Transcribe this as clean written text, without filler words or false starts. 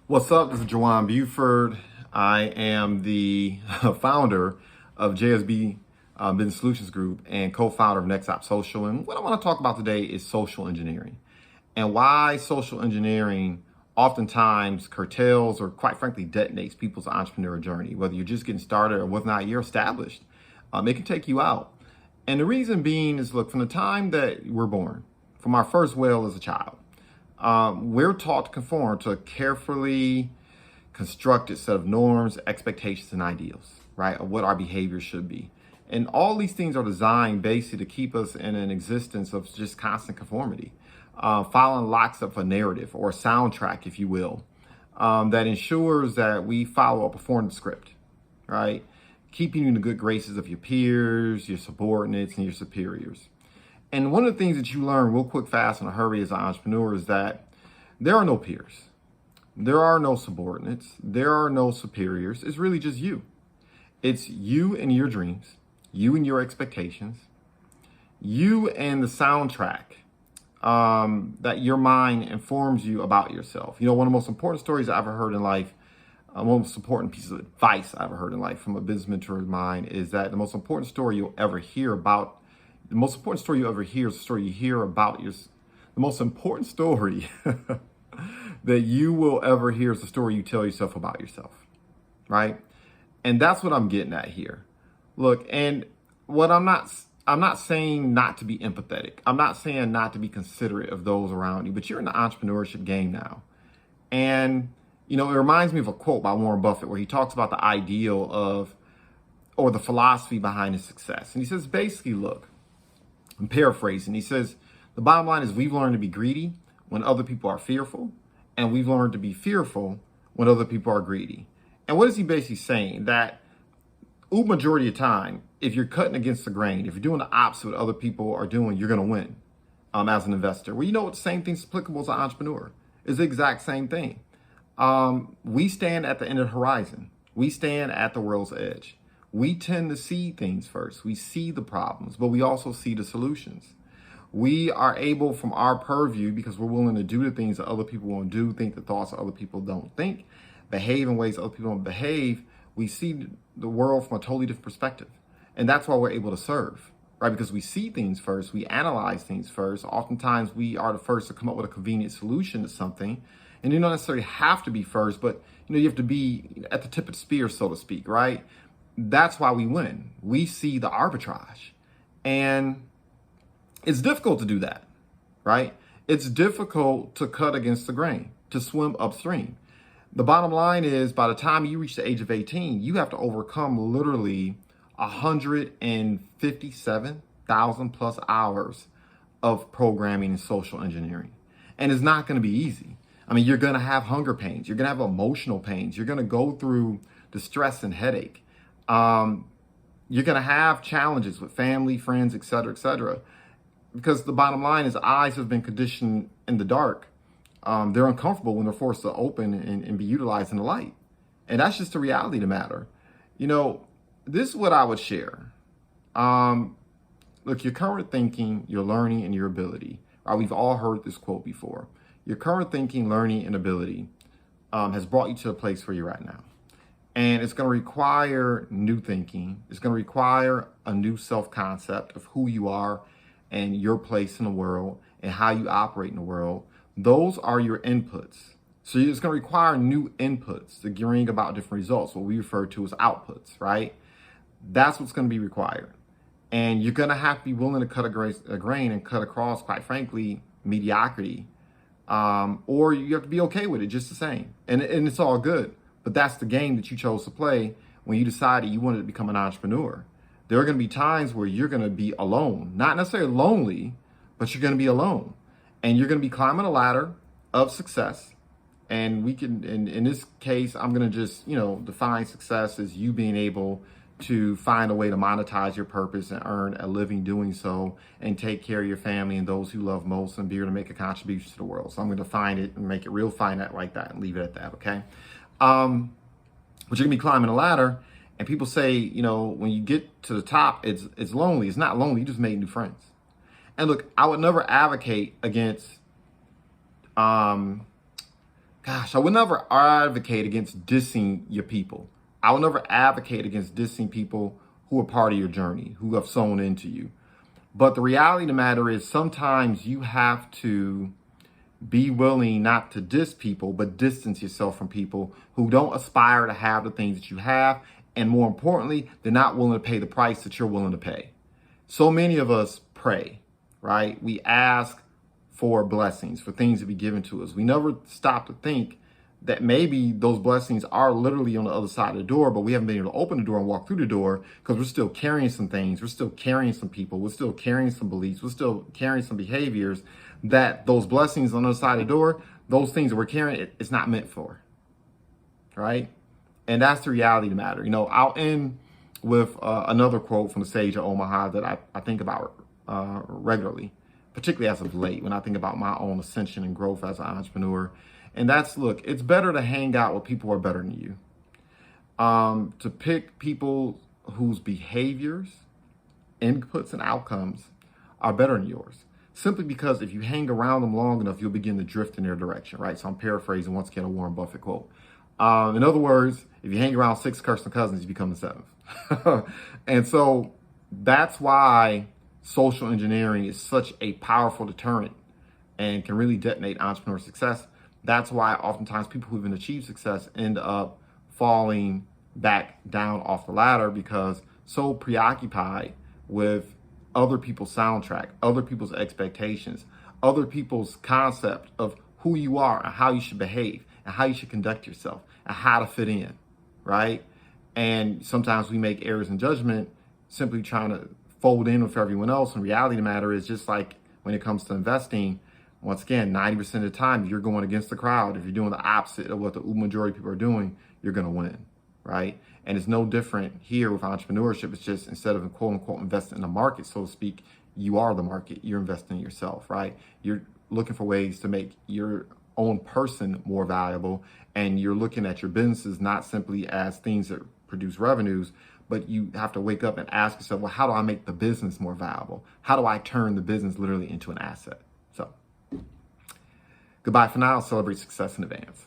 What's up? This is JuJuan Buford. I am the founder of JSB Business Solutions Group and co-founder of NextOp Social. And what I want to talk about today is social engineering and why social engineering oftentimes curtails or quite frankly detonates people's entrepreneurial journey. Whether you're just getting started or whether or not you're established, it can take you out. And the reason being is, look, from the time that we're born, from our first wail as a child, we're taught to conform to a carefully constructed set of norms, expectations, and ideals, right, of what our behavior should be. And all these things are designed basically to keep us in an existence of just constant conformity, following locks of a narrative or a soundtrack, if you will, that ensures that we follow a performance script, right, keeping you in the good graces of your peers, your subordinates, and your superiors. And one of the things that you learn real quick, fast, in a hurry as an entrepreneur is that there are no peers. There are no subordinates. There are no superiors. It's really just you. It's you and your dreams, you and your expectations, you and the soundtrack that your mind informs you about yourself. You know, one of the most important stories I ever heard in life, one of the most important pieces of advice I ever heard in life from a business mentor of mine is that the most important story you'll ever hear about the most important story you ever hear is the story you hear about the most important story that you will ever hear is the story you tell yourself about yourself, right? And that's what I'm getting at here. Look, and what I'm not saying not to be empathetic. I'm not saying not to be considerate of those around you, but you're in the entrepreneurship game now. And, you know, it reminds me of a quote by Warren Buffett where he talks about the ideal of, or the philosophy behind his success. And he says, basically, look, I'm paraphrasing. He says, the bottom line is we've learned to be greedy when other people are fearful, and we've learned to be fearful when other people are greedy. And what is he basically saying? That majority of the time, if you're cutting against the grain, if you're doing the opposite of what other people are doing, you're going to win as an investor. Well, you know what? The same thing's applicable as an entrepreneur. It's the exact same thing. We stand at the end of the horizon. We stand at the world's edge. We tend to see things first. We see the problems, but we also see the solutions. We are able, from our purview, because we're willing to do the things that other people won't do, think the thoughts that other people don't think, behave in ways that other people don't behave. We see the world from a totally different perspective. And that's why we're able to serve, right? Because we see things first. We analyze things first. Oftentimes, we are the first to come up with a convenient solution to something. And you don't necessarily have to be first, but you have to be at the tip of the spear, so to speak, right? That's why we win. We see the arbitrage. And it's difficult to do that, right? It's difficult to cut against the grain, to swim upstream. The bottom line is by the time you reach the age of 18, you have to overcome literally 157,000 plus hours of programming and social engineering. And it's not going to be easy. I mean, you're going to have hunger pains. You're going to have emotional pains. You're going to go through distress and headache. You're going to have challenges with family, friends, et cetera, because the bottom line is eyes have been conditioned in the dark. They're uncomfortable when they're forced to open and be utilized in the light. And that's just the reality of the matter. You know, this is what I would share. Look, your current thinking, your learning, and your ability. Right? We've all heard this quote before. Your current thinking, learning, and ability has brought you to a place where you're at now. And it's going to require new thinking. It's going to require a new self-concept of who you are and your place in the world and how you operate in the world. Those are your inputs. So it's going to require new inputs to bring about different results, what we refer to as outputs, right? That's what's going to be required. And you're going to have to be willing to cut a grain and cut across, quite frankly, mediocrity. Or you have to be okay with it just the same. And it's all good. But that's the game that you chose to play when you decided you wanted to become an entrepreneur. There are going to be times where you're going to be alone, not necessarily lonely, but you're going to be alone. And you're going to be climbing a ladder of success. And we can, in this case, I'm going to just, define success as you being able to find a way to monetize your purpose and earn a living doing so and take care of your family and those who love most and be able to make a contribution to the world. So I'm going to define it and make it real finite like that and leave it at that, okay? But you're going to be climbing a ladder, and people say, when you get to the top, it's lonely. It's not lonely. You just made new friends. And look, I would never advocate against kind I would never advocate against dissing your people. I would never advocate against dissing people who are part of your journey, who have sown into you. But the reality of the matter is sometimes you have to be willing not to diss people, but distance yourself from people who don't aspire to have the things that you have. And more importantly, they're not willing to pay the price that you're willing to pay. So many of us pray, right? We ask for blessings, for things to be given to us. We never stop to think that maybe those blessings are literally on the other side of the door, but we haven't been able to open the door and walk through the door because we're still carrying some things. We're still carrying some people. We're still carrying some beliefs. We're still carrying some behaviors that those blessings on the other side of the door, those things that we're carrying, it's not meant for, right? And that's the reality of the matter. You know, I'll end with another quote from the sage of Omaha that I think about regularly, particularly as of late, when I think about my own ascension and growth as an entrepreneur. And that's, look, it's better to hang out with people who are better than you. To pick people whose behaviors, inputs, and outcomes are better than yours. Simply because if you hang around them long enough, you'll begin to drift in their direction, right? So I'm paraphrasing once again a Warren Buffett quote. In other words, if you hang around 6 cursing cousins, you become the 7th. And so that's why social engineering is such a powerful deterrent and can really detonate entrepreneur success. That's why oftentimes people who've achieved success end up falling back down off the ladder because so preoccupied with other people's soundtrack, other people's expectations, other people's concept of who you are and how you should behave and how you should conduct yourself and how to fit in, right? And sometimes we make errors in judgment simply trying to fold in with everyone else. And reality of the matter is, just like when it comes to investing, once again, 90% of the time, if you're going against the crowd, if you're doing the opposite of what the majority of people are doing, you're going to win, right? And it's no different here with entrepreneurship. It's just instead of quote unquote investing in the market, so to speak, you are the market. You're investing in yourself, right? You're looking for ways to make your own person more valuable. And you're looking at your businesses not simply as things that produce revenues, but you have to wake up and ask yourself, well, how do I make the business more valuable? How do I turn the business literally into an asset? So goodbye for now. Celebrate success in advance.